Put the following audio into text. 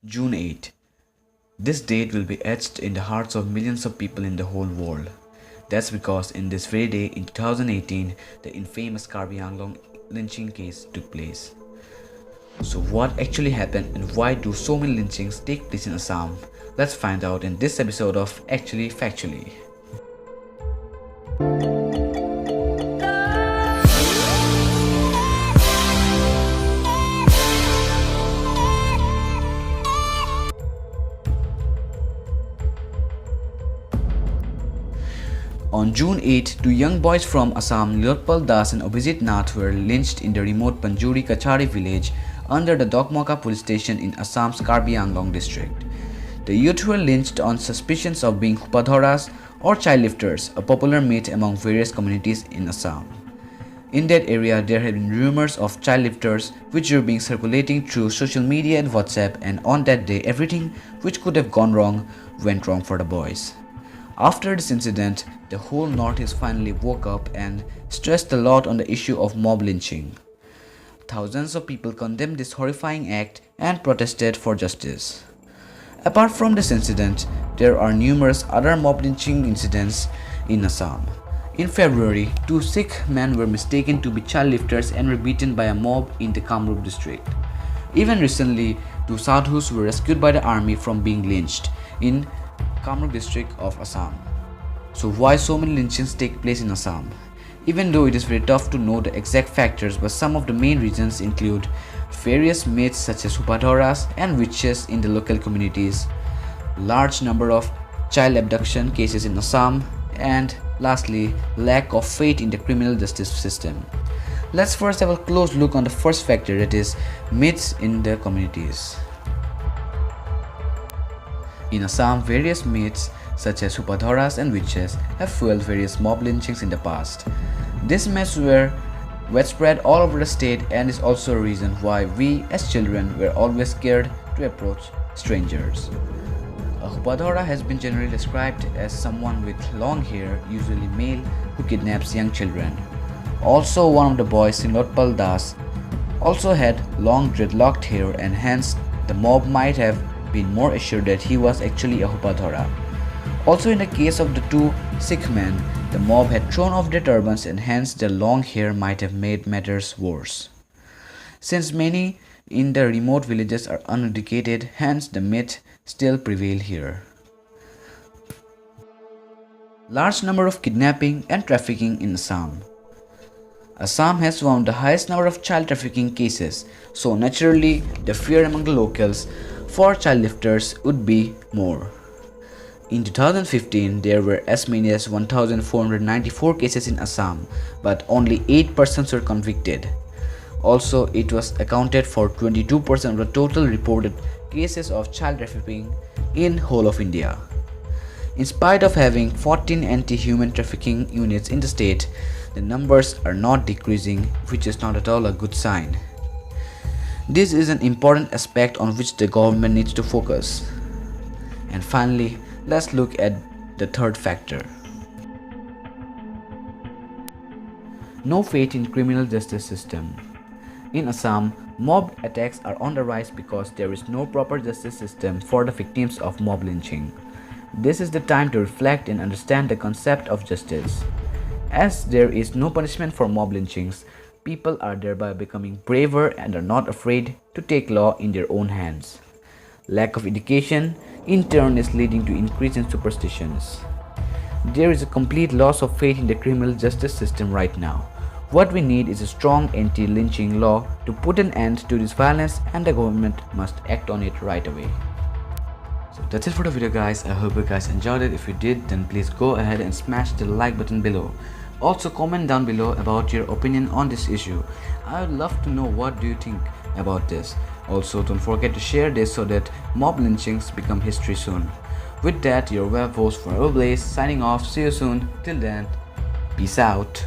June 8. This date will be etched in the hearts of millions of people in the whole world. That's because in this very day in 2018, the infamous Karbi Anglong lynching case took place. So what actually happened and why do so many lynchings take place in Assam? Let's find out in this episode of Actually Factually. On June 8, two young boys from Assam, Lotpal Das and Abhijit Nath, were lynched in the remote Panjuri Kachari village under the Dokmoka police station in Assam's Karbi Anglong district. The youth were lynched on suspicions of being hupadhoras or childlifters, a popular myth among various communities in Assam. In that area, there had been rumors of childlifters which were being circulating through social media and WhatsApp, and on that day, everything which could have gone wrong went wrong for the boys. After this incident, the whole Northeast finally woke up and stressed a lot on the issue of mob lynching. Thousands of people condemned this horrifying act and protested for justice. Apart from this incident, there are numerous other mob lynching incidents in Assam. In February, two Sikh men were mistaken to be childlifters and were beaten by a mob in the Kamrup district. Even recently, two sadhus were rescued by the army from being lynched in Kamrup district of Assam. So why so many lynchings take place in Assam? Even though it is very tough to know the exact factors, but some of the main reasons include various myths such as hupadhoras and witches in the local communities, large number of child abduction cases in Assam, and lastly, lack of faith in the criminal justice system. Let's first have a close look on the first factor, that is myths in the communities. In Assam, various myths such as hupadhoras and witches have fueled various mob lynchings in the past. These myths were widespread all over the state and is also a reason why we as children were always scared to approach strangers. A hupadhora has been generally described as someone with long hair, usually male, who kidnaps young children. Also, one of the boys in Lotpal Das also had long dreadlocked hair, and hence the mob might have been more assured that he was actually a hupadhora. Also, in the case of the two Sikh men, the mob had thrown off their turbans and hence their long hair might have made matters worse. Since many in the remote villages are uneducated, hence the myth still prevail here. Large number of kidnapping and trafficking in Assam. Assam has one of the highest number of child trafficking cases, so naturally the fear among the locals for childlifters would be more. In 2015, there were as many as 1,494 cases in Assam, but only 8 persons were convicted. Also, it was accounted for 22% of the total reported cases of child trafficking in whole of India. In spite of having 14 anti-human trafficking units in the state, the numbers are not decreasing, which is not at all a good sign. This is an important aspect on which the government needs to focus. And finally, let's look at the third factor. No faith in criminal justice system. In Assam, mob attacks are on the rise because there is no proper justice system for the victims of mob lynching. This is the time to reflect and understand the concept of justice. As there is no punishment for mob lynchings, people are thereby becoming braver and are not afraid to take law in their own hands. Lack of education, in turn, is leading to increase in superstitions. There is a complete loss of faith in the criminal justice system right now. What we need is a strong anti-lynching law to put an end to this violence, and the government must act on it right away. So that's it for the video, guys. I hope you guys enjoyed it. If you did, then please go ahead and smash the like button below. Also, comment down below about your opinion on this issue. I would love to know what do you think about this. Also, don't forget to share this so that mob lynchings become history soon. With that, your web host for Blaze signing off. See you soon. Till then, peace out.